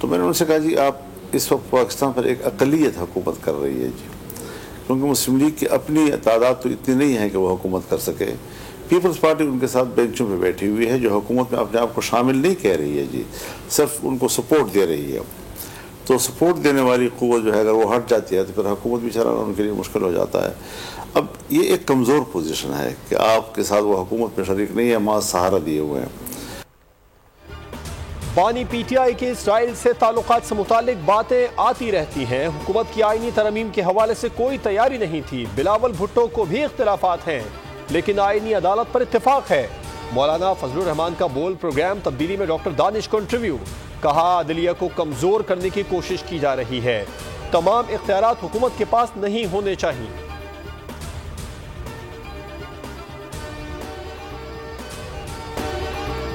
तो मैंने उनसे कहा जी आप इस वक्त पाकिस्तान पर एक अक़लियत हुकूमत कर रही है जी, क्योंकि मुस्लिम लीग की अपनी तादाद तो इतनी नहीं है कि वह हुकूमत कर सके। पीपल्स पार्टी उनके साथ बेंचों पे बैठी हुई है, जो हुकूमत में अपने आप को शामिल नहीं कह रही है जी, सिर्फ उनको सपोर्ट दे रही है। तो सपोर्ट देने वाली क़ुव्वत जो है अगर वो हट जाती है तो फिर हुकूमत भी चलाना उनके लिए मुश्किल हो जाता है। अब ये एक कमज़ोर पोजीशन है कि आपके साथ वो हुकूमत में शरीक नहीं है, मां सहारा दिए हुए हैं। बानी पीटीआई के इसराइल से ताल्लुकात से मुतालिक बातें आती रहती हैं। हुकूमत की आईनी तरमीम के हवाले से कोई तैयारी नहीं थी। बिलावल भुट्टो को भी इख्तिलाफात हैं, लेकिन आईनी अदालत पर इत्तेफाक है। मौलाना फजलुर रहमान का बोल प्रोग्राम तब्दीली में डॉक्टर दानिश को इंटरव्यू। कहा अदलिया को कमजोर करने की कोशिश की जा रही है। तमाम इख्तियारात हुकूमत के पास नहीं होने चाहिए।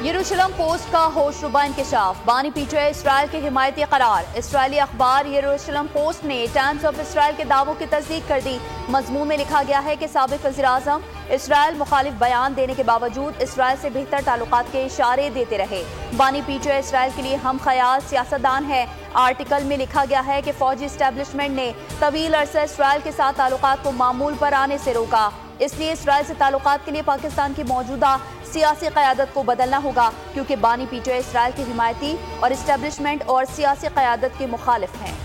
यरूशलेम पोस्ट का होशरुबा इंकशाफ, बानी पीटीआई इसराइल के हिमायती करार। इसराइली अखबार यरूशलेम पोस्ट ने टाइम्स ऑफ इसराइल के दावों की तस्दीक कर दी। मजमून में लिखा गया है कि साबिक वज़ीर-ए-आज़म इसराइल मुखालिफ बयान देने के बावजूद इसराइल से बेहतर ताल्लुकात के इशारे देते रहे। बानी पीटीआई इसराइल के लिए हम ख्याल सियासतदान है। आर्टिकल में लिखा गया है कि फौजी एस्टेब्लिशमेंट ने तवील अरसा इसराइल के साथ ताल्लुकात को मामूल पर आने से रोका, इसलिए इसराइल से ताल्लुकात के लिए पाकिस्तान की मौजूदा सियासी क़यादत को बदलना होगा, क्योंकि बानी पीटीआई इसराइल की हिमायती और इस्टेब्लिशमेंट और सियासी क़यादत के मुखालिफ हैं।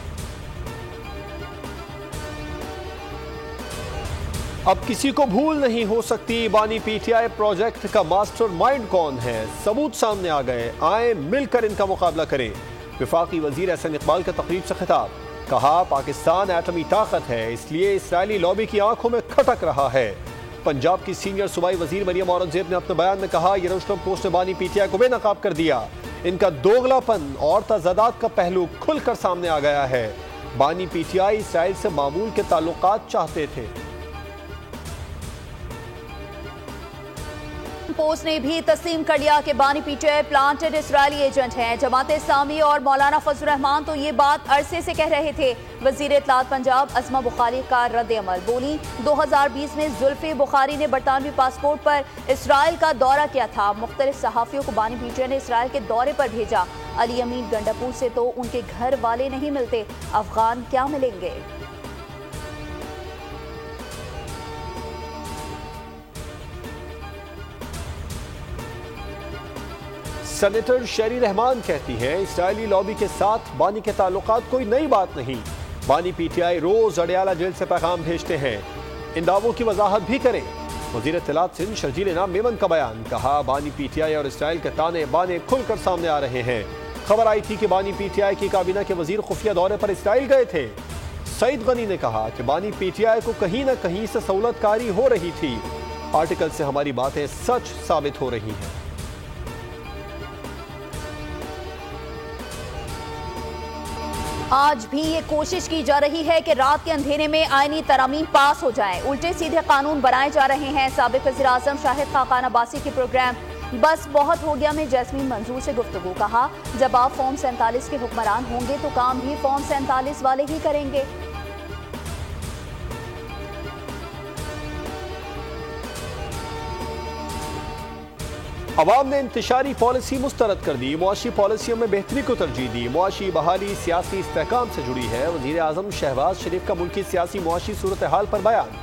अब किसी को भूल नहीं हो सकती बानी पीटीआई प्रोजेक्ट का मास्टरमाइंड कौन है। सबूत सामने आ गए, आए मिलकर इनका मुकाबला करें। वफाकी वजीर एहसन इकबाल का तकरीब से खिताब। कहा पाकिस्तान एटमी ताकत है, इसलिए इसराइली लॉबी की आंखों में खटक रहा है। पंजाब की सीनियर सूबाई वजीर मरियम औरंगजेब ने अपने बयान में कहा यरूशलेम पोस्ट ने बानी पीटीआई को बेनकाब कर दिया। इनका दोगलापन और तजादात का पहलू खुलकर सामने आ गया है। बानी पीटीआई इसराइल से मामूल के ताल्लुकात चाहते थे। पोस्ट ने भी तस्लीम कर लिया कि बानी पीटीआई प्लांटेड इसराइली एजेंट हैं। जमात इस्लामी और मौलाना फजलुर रहमान तो ये बात अरसे से कह रहे थे। वजीर इत्तलात पंजाब अज़मा बुखारी का रद्द अमल। बोली 2020 में जुल्फी बुखारी ने बरतानवी पासपोर्ट पर इसराइल का दौरा किया था। मुख्तलिफ सहाफ़ियों को बानी पीटीआई ने इसराइल के दौरे पर भेजा। अली अमीन गंडापुर से तो उनके घर वाले नहीं मिलते, अफगान क्या मिलेंगे। सेनेटर शेरी रहमान कहती हैं इसराइली लॉबी के साथ बानी के ताल्लुकात कोई नई बात नहीं। बानी पीटीआई रोज अडयाला जेल से पैगाम भेजते हैं, इन दावों की वजाहत भी करें। वजीर इत्तलात सिंध शर्जील इनाम मेमन का बयान। कहा बानी पीटीआई और इसराइल के ताने बाने खुलकर सामने आ रहे हैं। खबर आई थी कि बानी पीटीआई की काबीना के वजीर खुफिया दौरे पर इसराइल गए थे। सईद गनी ने कहा कि बानी पीटीआई को कहीं न कहीं से सहूलतकारी हो रही थी। आर्टिकल से हमारी बातें सच साबित हो रही हैं। आज भी ये कोशिश की जा रही है कि रात के अंधेरे में आईनी तरामीम पास हो जाएं। उल्टे सीधे कानून बनाए जा रहे हैं। साबिक वज़ीर-ए-आज़म शाहिद खाकान अब्बासी के प्रोग्राम बस बहुत हो गया में जैस्मीन मंजूर से गुफ्तगू। कहा जब आप फॉर्म 47 के हुक्मरान होंगे तो काम भी फॉर्म 47 वाले ही करेंगे। अवाम ने इंतशारी पॉलिसी मुस्तरद कर दी। मुआशी पॉलिसियों में बेहतरी को तरजीह दी। मुआशी बहाली सियासी इस्तेहकाम से जुड़ी है। वज़ीर आज़म शहबाज शरीफ का मुल्की सियासी मुआशी सूरत हाल पर बयान।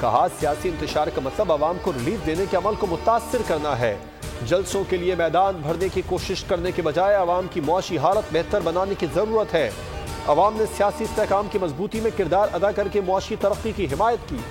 कहा सियासी इंतशार का मतलब अवाम को रिलीफ देने के अमल को मुतासिर करना है। जलसों के लिए मैदान भरने की कोशिश करने के बजाय अवाम की मुआशी हालत बेहतर बनाने की ज़रूरत है। अवाम ने सियासी इस्तेहकाम की मजबूती में किरदार अदा करके मुआशी तरक्की की हिमायत की।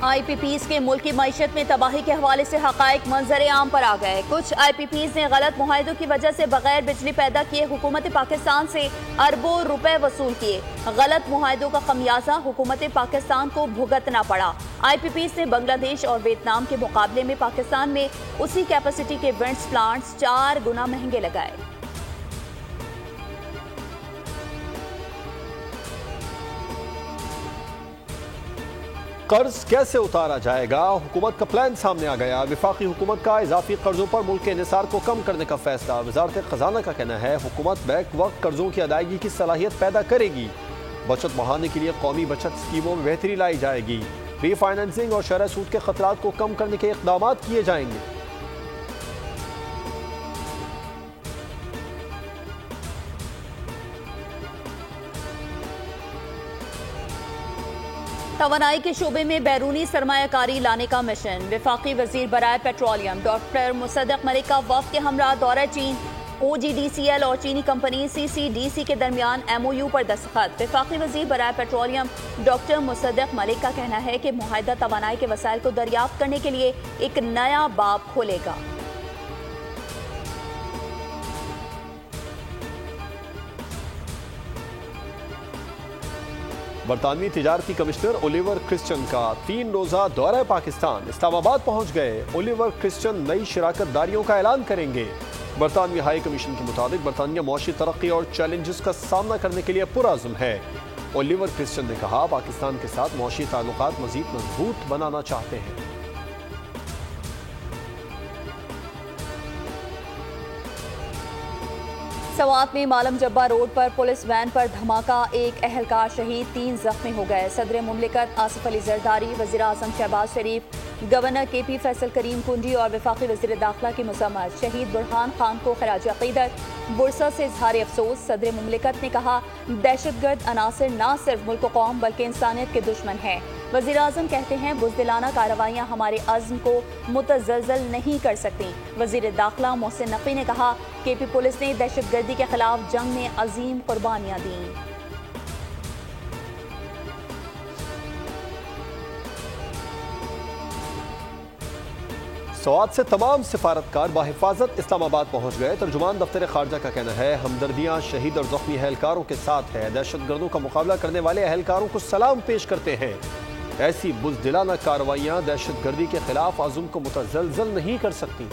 IPPs के मुल्क की मईशत में तबाही के हवाले से हकायक मंजर आम पर आ गए। कुछ IPPs ने गलत मुआहदों की वजह से बगैर बिजली पैदा किए हुकूमत पाकिस्तान से अरबों रुपए वसूल किए। गलत मुआहदों का खमियाजा हुकूमत पाकिस्तान को भुगतना पड़ा। IPPs ने बांग्लादेश और वियतनाम के मुकाबले में पाकिस्तान में उसी कैपेसिटी के विंड्स प्लांट्स 4 गुना महंगे लगाए। कर्ज कैसे उतारा जाएगा, हुकूमत का प्लान सामने आ गया। वफाकी हुकूमत का इजाफी कर्जों पर मुल्क के इन्हिसार को कम करने का फैसला। वजारत खजाना का कहना है हुकूमत बैक वक्त कर्जों की अदायगी की सलाहियत पैदा करेगी। बचत बढ़ाने के लिए कौमी बचत स्कीमों में बेहतरी लाई जाएगी। रीफाइनेंसिंग और शरह सूद के खतरात को कम करने के इक़दाम किए जाएंगे। तवानाई के शोबे में बैरूनी सरमायाकारी लाने का मिशन। वफाकी वजीर बराए पेट्रोलियम डॉक्टर मुसद्दक मलिक का वफ्द के हमरा दौरा चीन। OGDCL और चीनी कंपनी CCDC के दरमियान MOU पर दस्तखत। वफाकी वजीर बराए पेट्रोलियम डॉक्टर मुसद्दक मलिक का कहना है कि मुआहिदा तवानाई के वसाइल को दरियाफ्त करने के लिए एक नया बाब खोलेगा। बरतानवी तिजारती कमिश्नर ओलिवर क्रिश्चियन का 3 रोज़ा दौरा पाकिस्तान। इस्लामाबाद पहुंच गए ओलिवर क्रिश्चियन नई शराकतदारियों का ऐलान करेंगे। बरतानवी हाई कमीशन के मुताबिक बरतानिया मुआशी तरक्की और चैलेंजेस का सामना करने के लिए पुरअज़्म है। ओलिवर क्रिश्चियन ने कहा, पाकिस्तान के साथ मुआशी ताल्लुकात मज़ीद मजबूत बनाना चाहते हैं। सवात में मालम जब्बा रोड पर पुलिस वैन पर धमाका, एक अहलकार शहीद, 3 जख्मी हो गए। सदर मुमलिकत आसिफ अली जरदारी, वज़ीर आज़म शहबाज शरीफ, गवर्नर KP फैसल करीम कुंडी और वफाकी वज़ीर दाखिला की मज़म्मत। शहीद बुरहान खान को खराज अक़ीदत। बुरसा से इज़हार अफसोस। सदर मुमलिकत ने कहा, दहशतगर्द अनासर न सिर्फ मुल्क कौम बल्कि इंसानियत के दुश्मन हैं। वज़ीर आज़म कहते हैं, बुज़दिलाना कार्रवाइयाँ हमारे अज़्म को मुतज़लज़ल नहीं कर सकती। वज़ीर दाखिला मोहसिन नक़वी ने कहा, KP पुलिस ने दहशतगर्दी के खिलाफ जंग में अजीम कुर्बानियाँ दी। सवात से तमाम सिफारतकार बाहिफाजत इस्लामाबाद पहुंच गए। तर्जुमान दफ्तर खारजा का कहना है, हमदर्दियां शहीद और जख्मी अहलकारों के साथ है। दहशतगर्दों का मुकाबला करने वाले अहलकारों को सलाम पेश करते हैं। ऐसी बुज़दिलाना कार्रवाइयां दहशतगर्दी के खिलाफ आज़म को मुतज़लज़ल नहीं कर सकती।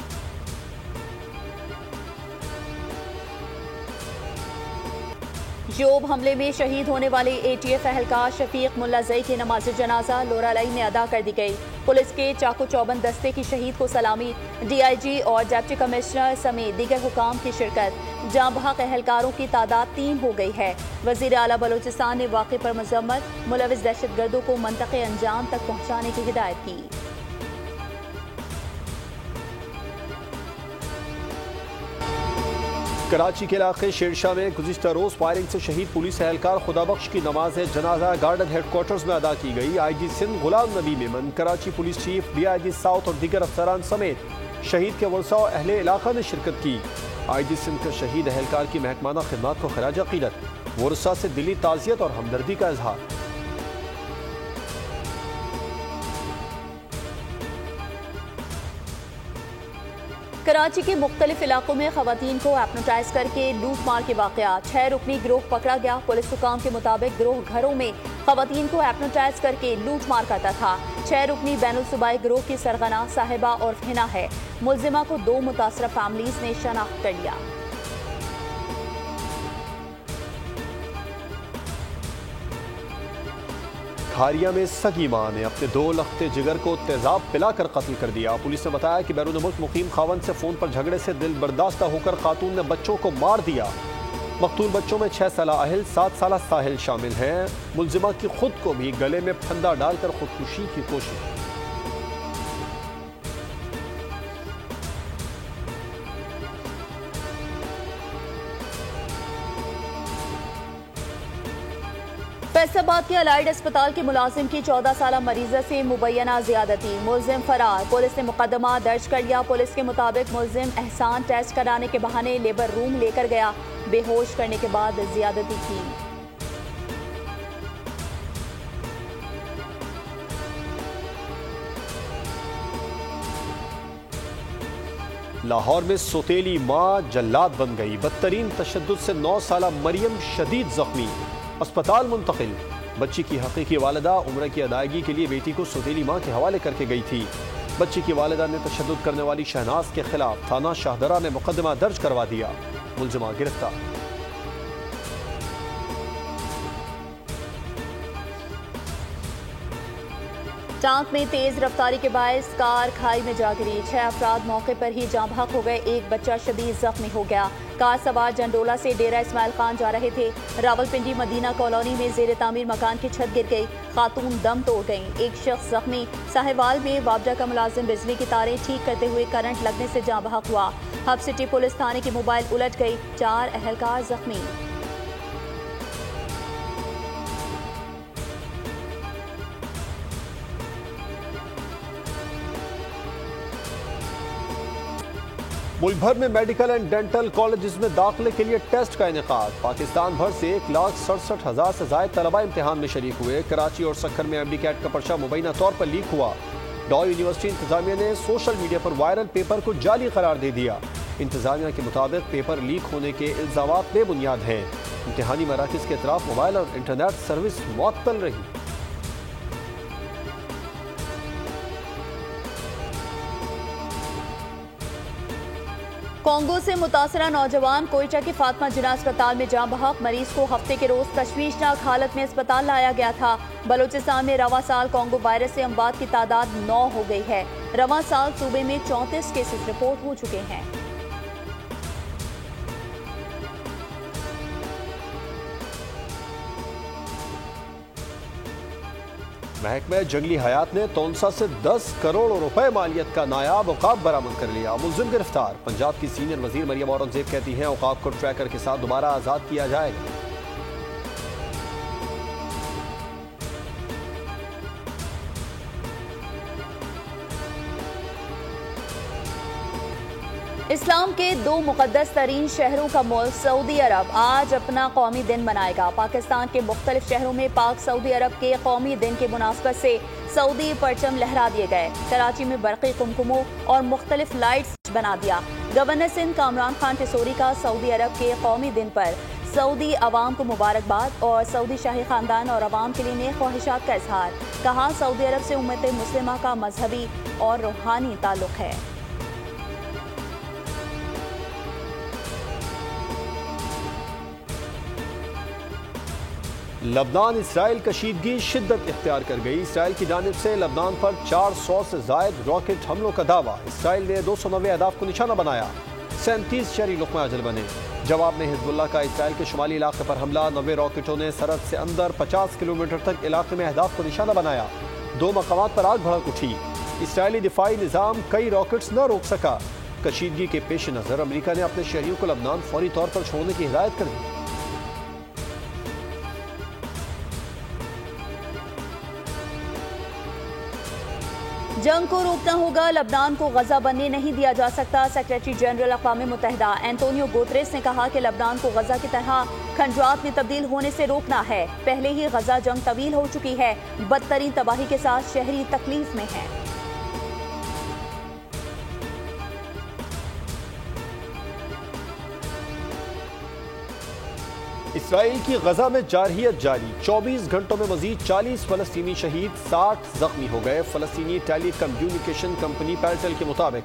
जोब हमले में शहीद होने वाले ATF अहलकार शफीक मुल्लाज़ई की नमाज जनाजा लोरालाई में अदा कर दी गई। पुलिस के चाकू चौबंद दस्ते की शहीद को सलामी। DIG और डिप्टी कमिश्नर समेत दीगर हुकाम की शिरकत। जाँ बहक अहलकारों की तादाद 3 हो गई है। वज़ीर आला बलोचिस्तान ने वाक़े पर मज़म्मत, मुलविस दहशतगर्दों को मंतक़े अंजाम तक पहुँचाने की हिदायत की। कराची के इलाके शेरशाह में गुज़िश्ता रोज़ फायरिंग से शहीद पुलिस एहलकार खुदाबख्श की नमाज जनाजा गार्डन हेडक्वार्टर्स में अदा की गई। IG Sindh Ghulam Nabi Memon, Karachi police chief, DIG south और दीगर अफसरान समेत शहीद के वर्सा और अहले इलाका ने शिरकत की। IG सिंध का शहीद एहलकार की महकमाना खिदमत को खराज अक़ीदत, वर्सा से दिली ताज़ियत और हमदर्दी का इजहार। कराची के मुख्तलिफ इलाकों में खवातीन को एप्नोटाइज करके लूट मार के वाक़यात। 6 रुकनी गिरोह पकड़ा गया। पुलिस हुकाम के मुताबिक गिरोह घरों में खवातीन को एप्नोटाइज करके लूट मार करता था। 6 रुकनी बैनुल सूबाई गिरोह की सरगना साहिबा और हिना है। मुलजिमा को 2 मुतासरा फैमिलीज ने शनाख्त कर लिया। खारिया में सगी मां ने अपने 2 लख्ते जिगर को तेजाब पिलाकर कत्ल कर दिया। पुलिस ने बताया कि बैरून मुल्क मुकीम खावन से फोन पर झगड़े से दिल बर्दाश्त होकर खातून ने बच्चों को मार दिया। मकतूल बच्चों में 6 साला अहिल, 7 साला साहिल शामिल हैं। मुलजिमा की खुद को भी गले में फंदा डालकर खुदकुशी की कोशिश। फैसलाबाद के अलाइड अस्पताल के मुलाजिम की 14 साला मरीजा से मुबैना ज्यादती, मुलजिम फरार। पुलिस ने मुकदमा दर्ज कर लिया। पुलिस के मुताबिक मुलजिम एहसान टेस्ट कराने के बहाने लेबर रूम लेकर गया, बेहोश करने के बाद ज्यादती की। लाहौर में सौतेली मां जल्लाद बन गई। बदतरीन तशद्दुद से 9 साला मरियम शदीद जख्मी, अस्पताल मुंतकिल। बच्ची की हकीकी वालिदा उम्र की अदायगी के लिए बेटी को सौतेली मां के हवाले करके गई थी। बच्ची की वालिदा ने तशद्दुद करने वाली शहनाज के खिलाफ थाना शाहदरा में मुकदमा दर्ज करवा दिया। मुलजिमा गिरफ्तार। टांक में तेज रफ्तारी के बायस कार खाई में जा गिरी। 6 अफराद मौके पर ही जाँ बहक हो गए। एक बच्चा शदीद जख्मी हो गया। कार सवार जंडोला से डेरा इस्माइल खान जा रहे थे। रावलपिंडी मदीना कॉलोनी में जेर तामीर मकान की छत गिर गई। खातून दम तोड़ गई। एक शख्स जख्मी। साहिवाल में वाबडा का मुलाजिम बिजली की तारें ठीक करते हुए करंट लगने से जाँ बहक हुआ। हब सिटी पुलिस थाने की मोबाइल उलट गई। 4 अहलकार जख्मी। मुल्क भर में मेडिकल एंड डेंटल कॉलेजेस में दाखिले के लिए टेस्ट का इनेकाद। पाकिस्तान भर से 1,67,000 से ज्यादा तलबा इम्तिहान में शरीक हुए। कराची और सक्खर में एमडी कैट का पर्चा मुबैना तौर पर लीक हुआ। डॉ यूनिवर्सिटी इंतजामिया ने सोशल मीडिया पर वायरल पेपर को जाली करार दे दिया। इंतजामिया के मुताबिक पेपर लीक होने के इल्जामात बेबुनियाद हैं। इम्तिहानी मराकज़ के अतराफ मोबाइल और इंटरनेट सर्विस मुअत्तल रही। कांगो से मुतासरा नौजवान कोयटा के फातिमा जिन्ना अस्पताल में जाँ बहक। मरीज को हफ्ते के रोज तशवीशनाक हालत में अस्पताल लाया गया था। बलोचिस्तान में रवा साल कांगो वायरस से अमवात की तादाद 9 हो गई है। रवा साल सूबे में 34 केसेस रिपोर्ट हो चुके हैं। महकमा जंगली हयात ने तोनसा से 10 करोड़ रुपए मालियत का नायाब औकाफ बरामद कर लिया। मुलजिम गिरफ्तार। पंजाब की सीनियर वजीर मरियम औरंगजेब कहती हैं औकाफ को ट्रैकर के साथ दोबारा आजाद किया जाएगा। इस्लाम के 2 मुक़द्दस तरीन शहरों का मुल्क सऊदी अरब आज अपना कौमी दिन मनाएगा। पाकिस्तान के मुख्तलिफ शहरों में पाक सऊदी अरब के कौमी दिन के मुनासबत से सऊदी परचम लहरा दिए गए। कराची में बरक़ी कुमकुमों और मुख्तलिफ लाइट्स बना दिया। गवर्नर सिंध कामरान खान टिसोरी का सऊदी अरब के कौमी दिन पर सऊदी अवाम को मुबारकबाद और सऊदी शाही खानदान और अवाम के लिए नेक ख्वाहिशात का इजहार। कहा सऊदी अरब से उम्मत मुस्लिमा का मजहबी और रूहानी ताल्लुक है। लबनान इसराइल कशीदगी शिद्दत इख्तियार कर गई। इसराइल की जानिब से लबनान पर 400 से जायद रॉकेट हमलों का दावा। इसराइल ने 290 अहदाफ को निशाना बनाया। 37 शहरी लुक़मा अजल बने। जवाब में हिजबुल्लाह का इसराइल के शुमाली इलाके पर हमला। 90 रॉकेटों ने सरहद से अंदर 50 किलोमीटर तक इलाके में अहदाफ को निशाना बनाया। 2 मकामात पर आग भड़क उठी। इसराइली दिफाई निज़ाम कई रॉकेट्स न रोक सका। कशीदगी के पेश नज़र अमरीका ने अपने शहरियों को लबनान फौरी तौर पर छोड़ने की हिदायत कर दी। जंग को रोकना होगा, लबनान को गजा बनने नहीं दिया जा सकता। सेक्रेटरी जनरल अक़वाम मुत्तहिदा एंटोनियो गुतेरेस ने कहा कि लबनान को गजा की तरह खंजरात में तब्दील होने से रोकना है। पहले ही गजा जंग तवील हो चुकी है। बदतरीन तबाही के साथ शहरी तकलीफ में है। इसराइल की गजा में जारहियत जारी। 24 घंटों में मजीद 40 फलस्तीनी शहीद, 60 जख्मी हो गए। फलस्तीनी टेली कम्युनिकेशन कंपनी पैरटेल के मुताबिक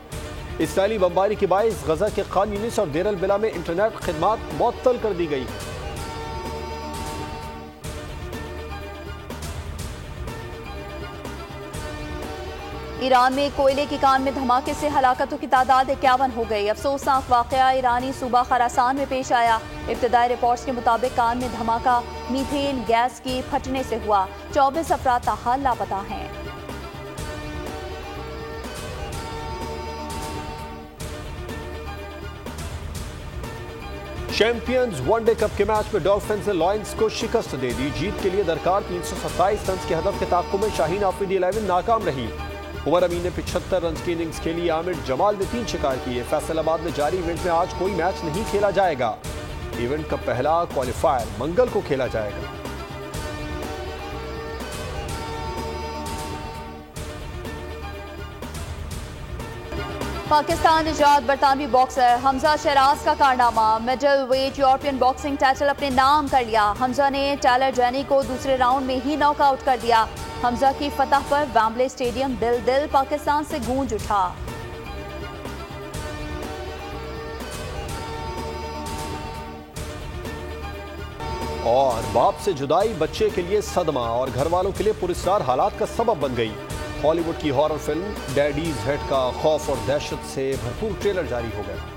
इसराइली बमबारी के बायस गजा के खान यूनिस और देर अल बिला में इंटरनेट खिदमात मुअत्तल कर दी गई है। ईरान में कोयले की कान में धमाके से हलाकतों की तादाद 51 हो गई। अफसोसनाक वाकया ईरानी सूबा खरासान में पेश आया। इब्तदाई रिपोर्ट्स के मुताबिक कान में धमाका मीथेन गैस की फटने से हुआ। 24 अफराद ताहाल लापता हैं। चैंपियंस वनडे कप के मैच में डॉल्फिन्स ने लॉयंस को शिकस्त दे दी। जीत के लिए दरकार 327 रन के हदफ के ताक़ुब में शाहीन आफरीदी 11 नाकाम रही। उमर अमीन ने 75 रन की इनिंग्स खेली। आमिर जमाल ने 3 शिकार किए। फैसलाबाद में जारी इवेंट में आज कोई मैच नहीं खेला जाएगा। इवेंट का पहला क्वालिफायर मंगल को खेला जाएगा। पाकिस्तान निजात बरतानवी बॉक्सर हमजा शहराज का कारनामा। Middle wait European boxing title अपने नाम कर लिया। हमजा ने टायलर जेनी को दूसरे राउंड में ही नॉकआउट कर दिया। हमजा की फतह पर वेम्बले स्टेडियम दिल दिल पाकिस्तान से गूंज उठा। और बाप से जुदाई बच्चे के लिए सदमा और घर वालों के लिए पुरस्कार हालात का सबब बन गई। हॉलीवुड की हॉरर फिल्म डैडीज हेड का खौफ और दहशत से भरपूर ट्रेलर जारी हो गया।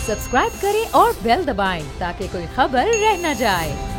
सब्सक्राइब करें और बेल दबाएं ताकि कोई खबर रह न जाए।